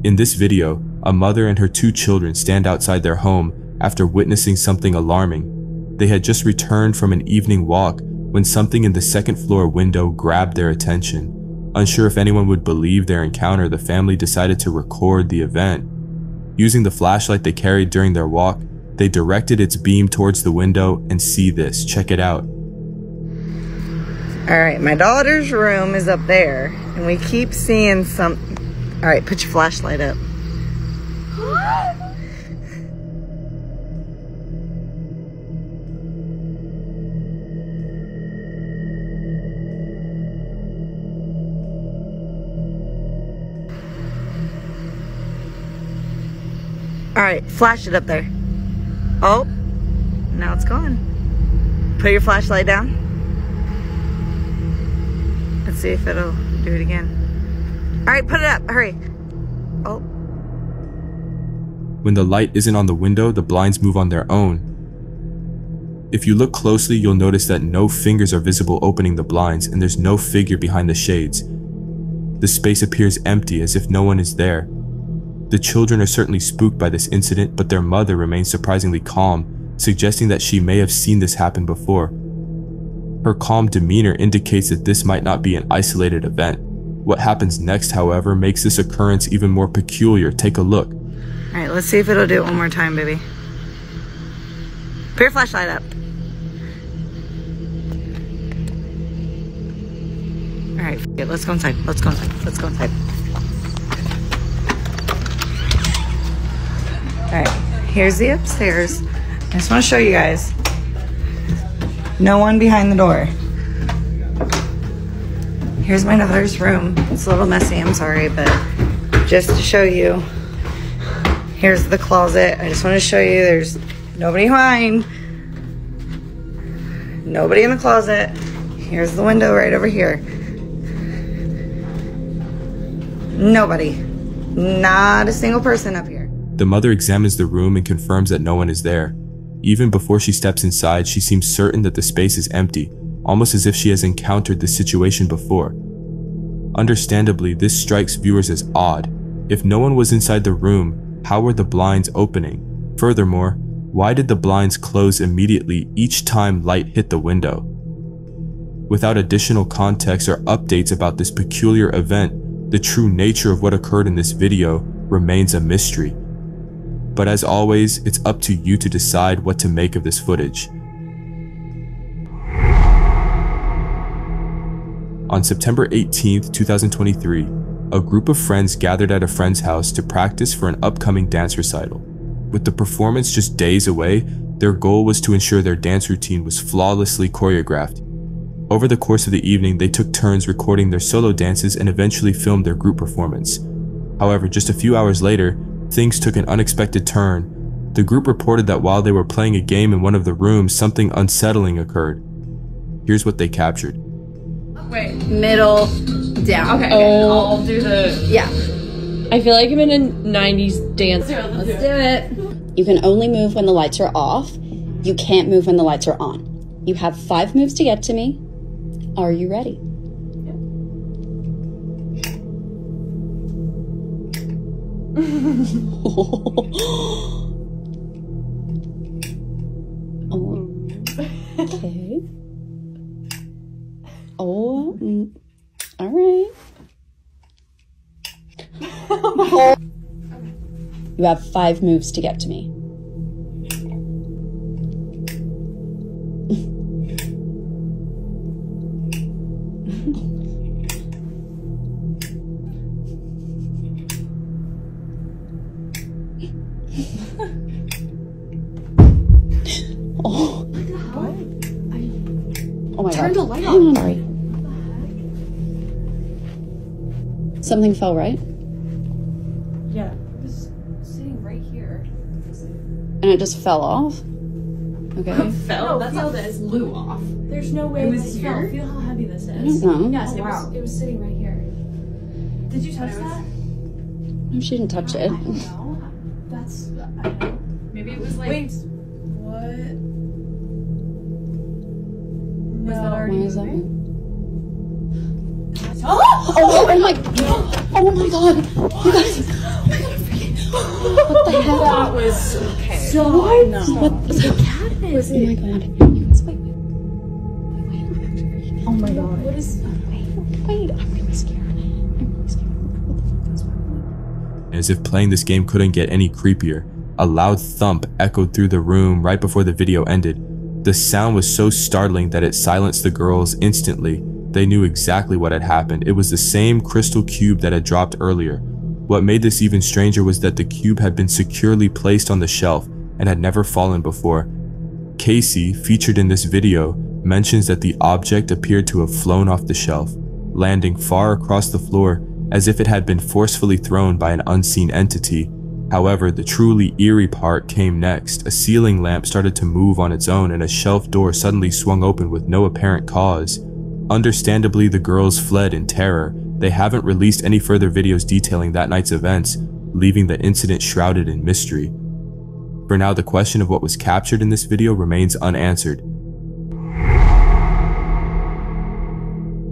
In this video, a mother and her 2 children stand outside their home after witnessing something alarming. They had just returned from an evening walk when something in the second floor window grabbed their attention. Unsure if anyone would believe their encounter, the family decided to record the event. Using the flashlight they carried during their walk, they directed its beam towards the window and see this. Check it out. All right, my daughter's room is up there, and we keep seeing something. All right, put your flashlight up. All right, flash it up there. Oh, now it's gone. Put your flashlight down. Let's see if it'll do it again. All right, put it up, hurry. Oh. When the light isn't on the window, the blinds move on their own. If you look closely, you'll notice that no fingers are visible opening the blinds, and there's no figure behind the shades. The space appears empty, as if no one is there. The children are certainly spooked by this incident, but their mother remains surprisingly calm, suggesting that she may have seen this happen before. Her calm demeanor indicates that this might not be an isolated event. What happens next, however, makes this occurrence even more peculiar. Take a look. All right, let's see if it'll do it one more time, baby. Put your flashlight up. All right, let's go inside. Let's go inside. Let's go inside. All right, here's the upstairs. I just want to show you guys. No one behind the door. Here's my daughter's room. It's a little messy, I'm sorry, but just to show you. Here's the closet. I just want to show you there's nobody behind. Nobody in the closet. Here's the window right over here. Nobody. Not a single person up here. The mother examines the room and confirms that no one is there. Even before she steps inside, she seems certain that the space is empty, almost as if she has encountered this situation before. Understandably, this strikes viewers as odd. If no one was inside the room, how were the blinds opening? Furthermore, why did the blinds close immediately each time light hit the window? Without additional context or updates about this peculiar event, the true nature of what occurred in this video remains a mystery. But as always, it's up to you to decide what to make of this footage. On September 18th, 2023, a group of friends gathered at a friend's house to practice for an upcoming dance recital. With the performance just days away, their goal was to ensure their dance routine was flawlessly choreographed. Over the course of the evening, they took turns recording their solo dances and eventually filmed their group performance. However, just a few hours later, things took an unexpected turn. The group reported that while they were playing a game in one of the rooms, something unsettling occurred. Here's what they captured. Wait. Middle, down. Okay, I'll do the... Yeah. I feel like I'm in a 90s dance. Let's do it. You can only move when the lights are off. You can't move when the lights are on. You have 5 moves to get to me. Are you ready? Oh. Okay. Oh, all right. You have 5 moves to get to me. Oh. What? Oh my God. Turned the light Hang on. on, Ari. Something fell, right? Yeah, it was sitting right here. And it just fell off? Okay. Fell? No, That's how this blew off. There's no way It was this here? fell. Feel how heavy this I is. don't know. Yes, Oh, wow. it was sitting right here. Did you touch that? No, she didn't touch it. I don't know. That's, I don't know. Maybe it was like... Wait. What? Was that No. already Why is that? moving? Oh my God! Oh my God! You guys! have That was okay. So what? no. What? The cabinet. Oh my god. You guys, wait. Oh my god. What is? Wait. I'm really scared. I'm really scared. What the fuck is happening? As if playing this game couldn't get any creepier, a loud thump echoed through the room right before the video ended. The sound was so startling that it silenced the girls instantly. They knew exactly what had happened. It was the same crystal cube that had dropped earlier. What made this even stranger was that the cube had been securely placed on the shelf and had never fallen before. Casey, featured in this video, mentions that the object appeared to have flown off the shelf, landing far across the floor as if it had been forcefully thrown by an unseen entity. However, the truly eerie part came next. A ceiling lamp started to move on its own and a shelf door suddenly swung open with no apparent cause. Understandably, the girls fled in terror. They haven't released any further videos detailing that night's events, leaving the incident shrouded in mystery. For now, the question of what was captured in this video remains unanswered.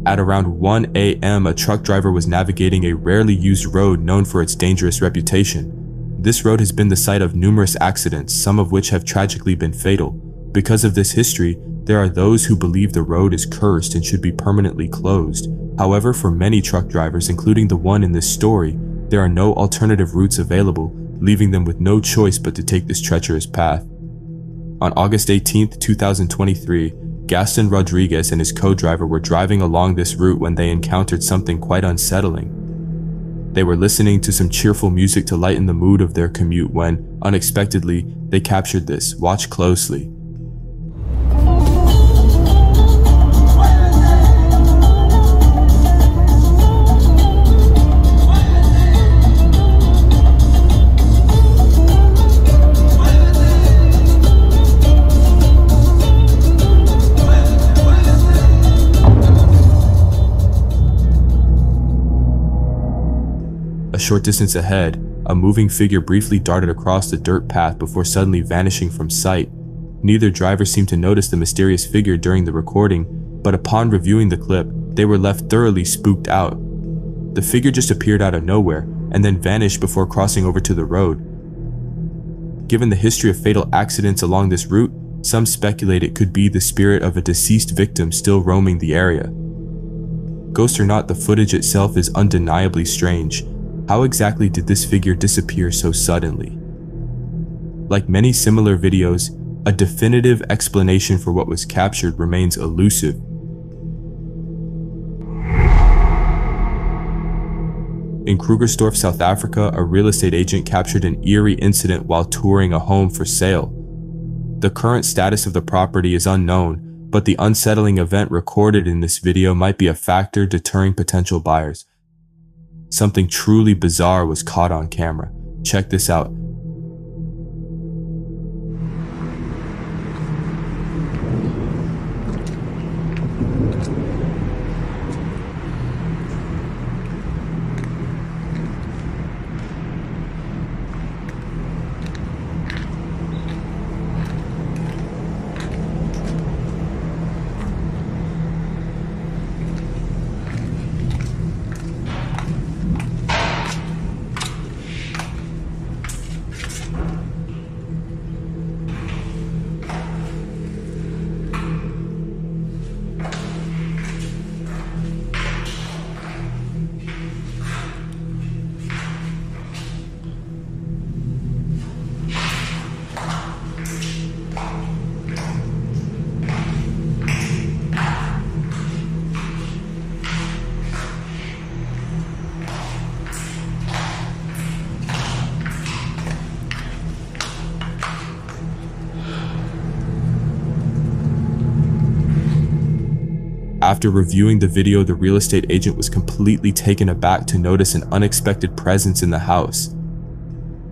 At around 1 a.m., a truck driver was navigating a rarely used road known for its dangerous reputation. This road has been the site of numerous accidents, some of which have tragically been fatal. Because of this history, there are those who believe the road is cursed and should be permanently closed. However, for many truck drivers, including the one in this story, there are no alternative routes available, leaving them with no choice but to take this treacherous path. On August 18, 2023, Gaston Rodriguez and his co-driver were driving along this route when they encountered something quite unsettling. They were listening to some cheerful music to lighten the mood of their commute when, unexpectedly, they captured this. Watch closely. A short distance ahead, a moving figure briefly darted across the dirt path before suddenly vanishing from sight. Neither driver seemed to notice the mysterious figure during the recording, but upon reviewing the clip, they were left thoroughly spooked out. The figure just appeared out of nowhere and then vanished before crossing over to the road. Given the history of fatal accidents along this route, some speculate it could be the spirit of a deceased victim still roaming the area. Ghost or not, the footage itself is undeniably strange. How exactly did this figure disappear so suddenly? Like many similar videos, a definitive explanation for what was captured remains elusive. In Krugersdorp, South Africa, a real estate agent captured an eerie incident while touring a home for sale. The current status of the property is unknown, but the unsettling event recorded in this video might be a factor deterring potential buyers. Something truly bizarre was caught on camera. Check this out. After reviewing the video, the real estate agent was completely taken aback to notice an unexpected presence in the house.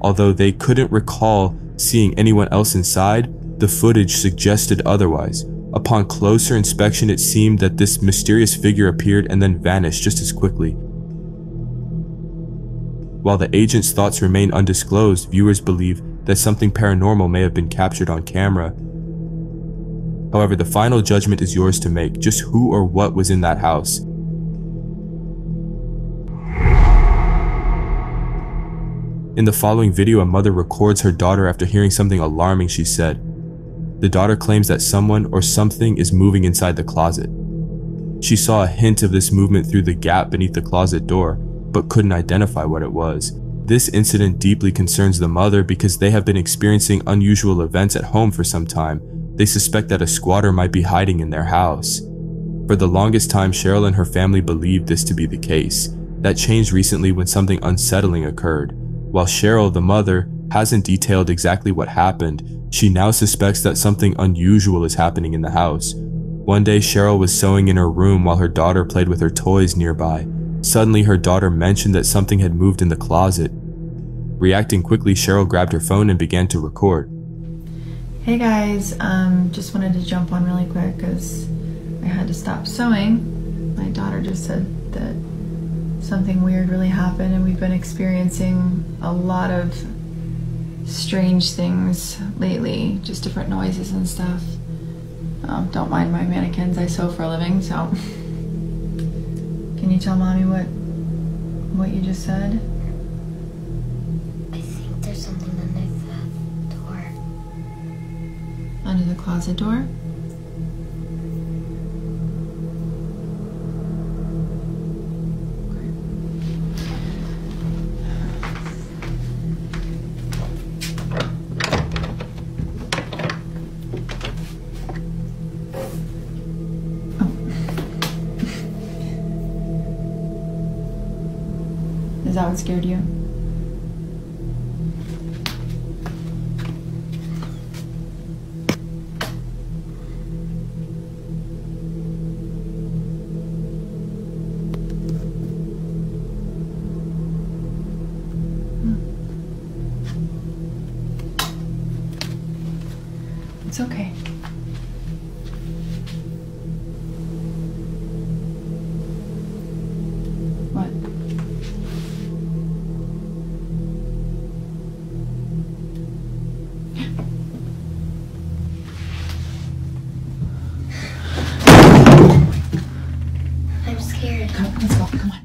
Although they couldn't recall seeing anyone else inside, the footage suggested otherwise. Upon closer inspection, it seemed that this mysterious figure appeared and then vanished just as quickly. While the agent's thoughts remain undisclosed, viewers believe that something paranormal may have been captured on camera. However, the final judgment is yours to make. Just who or what was in that house? In the following video, a mother records her daughter after hearing something alarming she said. The daughter claims that someone or something is moving inside the closet. She saw a hint of this movement through the gap beneath the closet door, but couldn't identify what it was. This incident deeply concerns the mother because they have been experiencing unusual events at home for some time. They suspect that a squatter might be hiding in their house. For the longest time, Cheryl and her family believed this to be the case. That changed recently when something unsettling occurred. While Cheryl, the mother, hasn't detailed exactly what happened, she now suspects that something unusual is happening in the house. One day, Cheryl was sewing in her room while her daughter played with her toys nearby. Suddenly, her daughter mentioned that something had moved in the closet. Reacting quickly, Cheryl grabbed her phone and began to record. Hey guys, just wanted to jump on really quick because I had to stop sewing. My daughter just said that something weird really happened and we've been experiencing a lot of strange things lately, just different noises and stuff. Don't mind my mannequins, I sew for a living, so. Can you tell mommy what you just said? I think there's something under the door. Under the closet door? Is that what scared you? It's okay. What? I'm scared. Come, let's go, come on.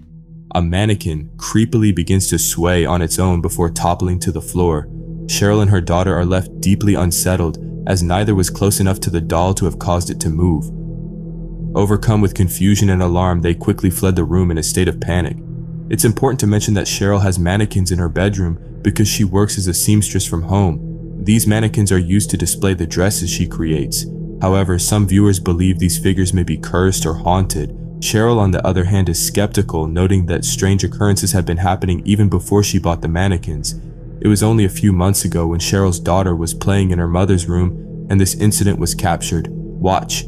A mannequin creepily begins to sway on its own before toppling to the floor. Cheryl and her daughter are left deeply unsettled, as neither was close enough to the doll to have caused it to move. Overcome with confusion and alarm, they quickly fled the room in a state of panic. It's important to mention that Cheryl has mannequins in her bedroom because she works as a seamstress from home. These mannequins are used to display the dresses she creates. However, some viewers believe these figures may be cursed or haunted. Cheryl, on the other hand, is skeptical, noting that strange occurrences have been happening even before she bought the mannequins. It was only a few months ago when Cheryl's daughter was playing in her mother's room and this incident was captured. Watch.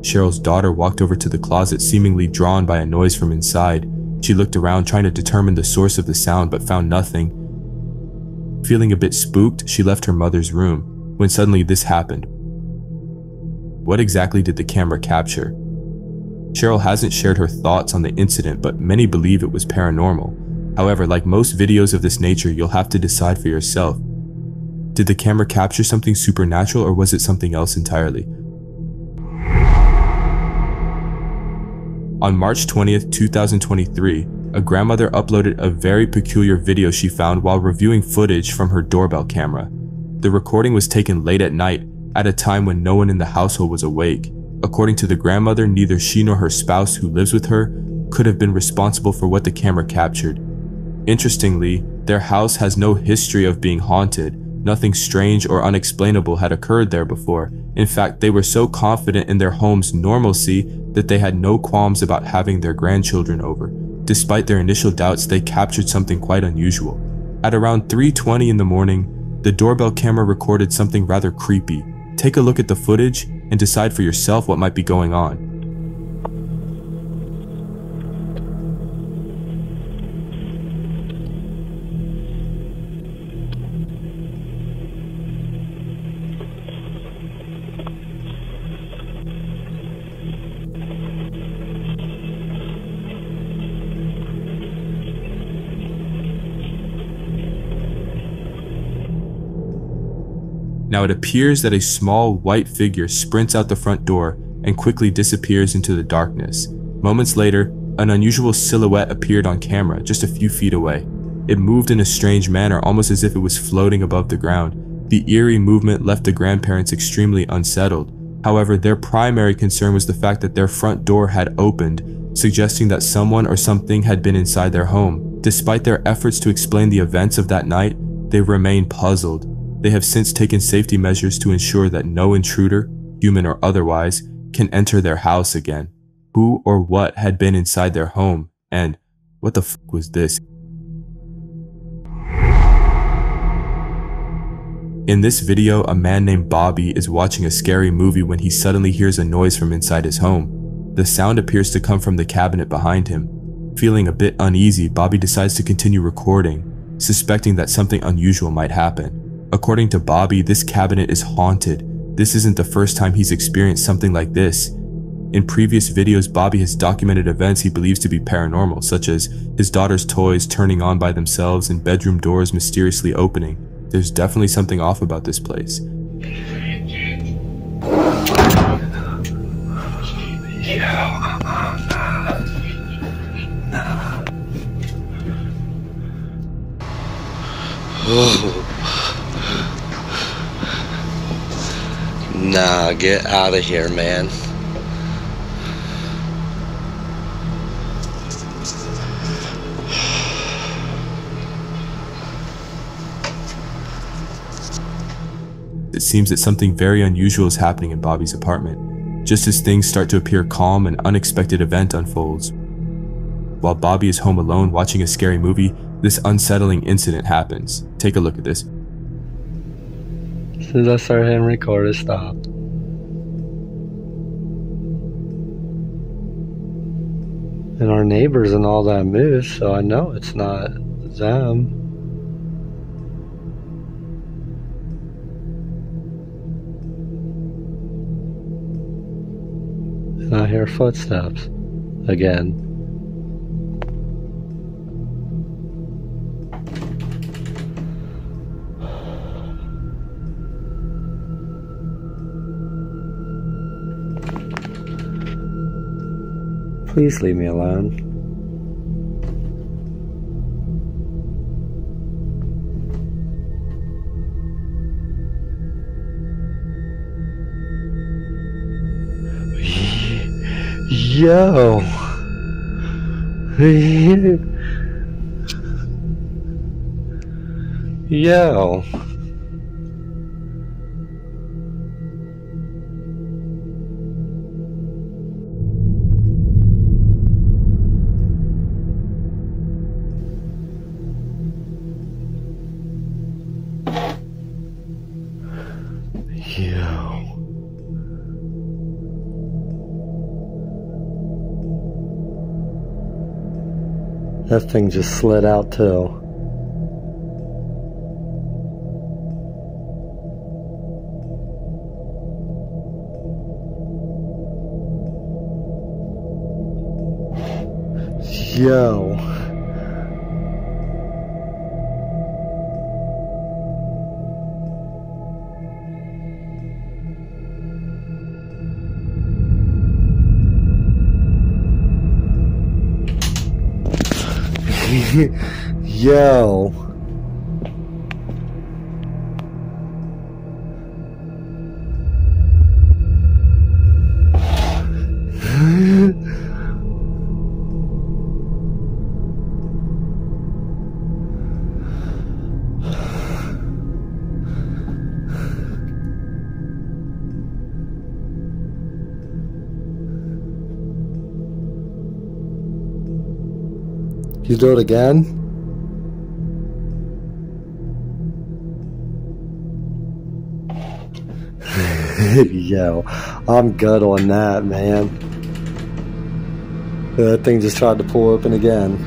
Cheryl's daughter walked over to the closet, seemingly drawn by a noise from inside. She looked around, trying to determine the source of the sound, but found nothing. Feeling a bit spooked, she left her mother's room, when suddenly this happened. What exactly did the camera capture? Cheryl hasn't shared her thoughts on the incident, but many believe it was paranormal. However, like most videos of this nature, you'll have to decide for yourself. Did the camera capture something supernatural, or was it something else entirely? On March 20th, 2023, a grandmother uploaded a very peculiar video she found while reviewing footage from her doorbell camera. The recording was taken late at night, at a time when no one in the household was awake. According to the grandmother, neither she nor her spouse who lives with her could have been responsible for what the camera captured. Interestingly, their house has no history of being haunted. Nothing strange or unexplainable had occurred there before. In fact, they were so confident in their home's normalcy that they had no qualms about having their grandchildren over. Despite their initial doubts, they captured something quite unusual. At around 3:20 in the morning, the doorbell camera recorded something rather creepy. Take a look at the footage and decide for yourself what might be going on. Now it appears that a small white figure sprints out the front door and quickly disappears into the darkness. Moments later, an unusual silhouette appeared on camera just a few feet away. It moved in a strange manner, almost as if it was floating above the ground. The eerie movement left the grandparents extremely unsettled. However, their primary concern was the fact that their front door had opened, suggesting that someone or something had been inside their home. Despite their efforts to explain the events of that night, they remain puzzled. They have since taken safety measures to ensure that no intruder, human or otherwise, can enter their house again. Who or what had been inside their home, and what the f was this? In this video, a man named Bobby is watching a scary movie when he suddenly hears a noise from inside his home. The sound appears to come from the cabinet behind him. Feeling a bit uneasy, Bobby decides to continue recording, suspecting that something unusual might happen. According to Bobby, this cabinet is haunted. This isn't the first time he's experienced something like this. In previous videos, Bobby has documented events he believes to be paranormal, such as his daughter's toys turning on by themselves and bedroom doors mysteriously opening. There's definitely something off about this place. Nah, get out of here, man. It seems that something very unusual is happening in Bobby's apartment. Just as things start to appear calm, an unexpected event unfolds. While Bobby is home alone watching a scary movie, this unsettling incident happens. Take a look at this. As soon as I started hitting record, it stopped. And our neighbors and all that moved, so I know it's not them. And I hear footsteps again. Please leave me alone. Yo. Yo. That thing just slid out too. Yo. Yo. You do it again? Yo, I'm good on that, man. That thing just tried to pull open again.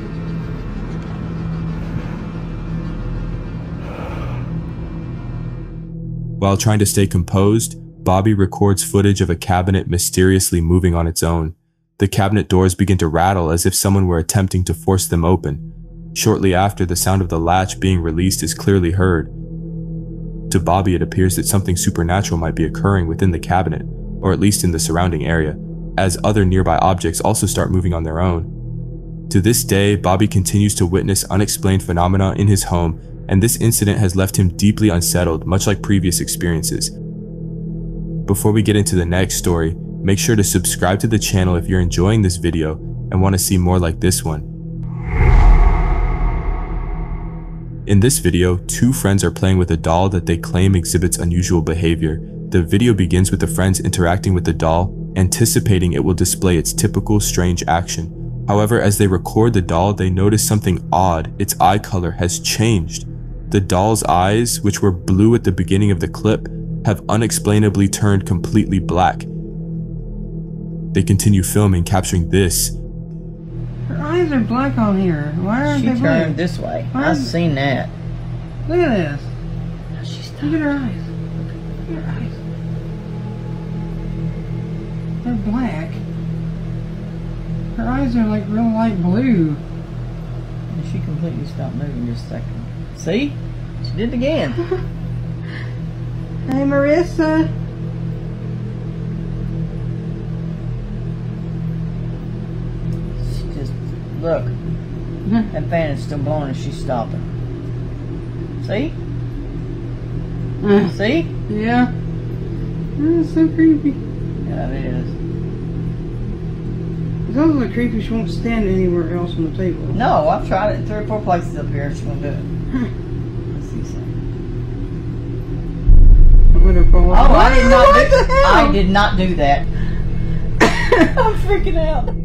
While trying to stay composed, Bobby records footage of a cabinet mysteriously moving on its own. The cabinet doors begin to rattle as if someone were attempting to force them open. Shortly after, the sound of the latch being released is clearly heard. To Bobby, it appears that something supernatural might be occurring within the cabinet, or at least in the surrounding area, as other nearby objects also start moving on their own. To this day, Bobby continues to witness unexplained phenomena in his home, and this incident has left him deeply unsettled, much like previous experiences. Before we get into the next story, make sure to subscribe to the channel if you're enjoying this video and want to see more like this one. In this video, two friends are playing with a doll that they claim exhibits unusual behavior. The video begins with the friends interacting with the doll, anticipating it will display its typical strange action. However, as they record the doll, they notice something odd. Its eye color has changed. The doll's eyes, which were blue at the beginning of the clip, have unexplainably turned completely black. They continue filming, capturing this. Her eyes are black on here. Why aren't they She black? turned this way. Why I've is- seen that. Look at this. Look at her eyes. Look at her eyes. They're black. Her eyes are like real light blue. And she completely stopped moving just a second. See? She did it again. Hey, Marissa. She just, look. That fan is still blowing and she's stopping. See? See? Yeah. That's so creepy. Yeah, it is. It's also creepy she won't stand anywhere else on the table. No, I've tried it in 3 or 4 places up here and she won't do it. Let's see something. Oh, I did not do that. I'm freaking out.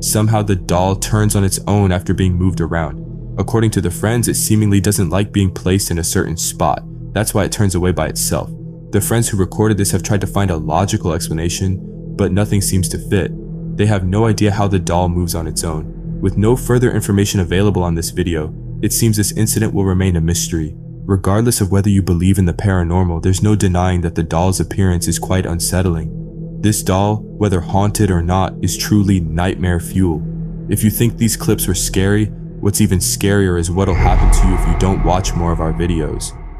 Somehow the doll turns on its own after being moved around. According to the friends, it seemingly doesn't like being placed in a certain spot. That's why it turns away by itself. The friends who recorded this have tried to find a logical explanation, but nothing seems to fit. They have no idea how the doll moves on its own. With no further information available on this video, it seems this incident will remain a mystery. Regardless of whether you believe in the paranormal, there's no denying that the doll's appearance is quite unsettling. This doll, whether haunted or not, is truly nightmare fuel. If you think these clips were scary, what's even scarier is what'll happen to you if you don't watch more of our videos.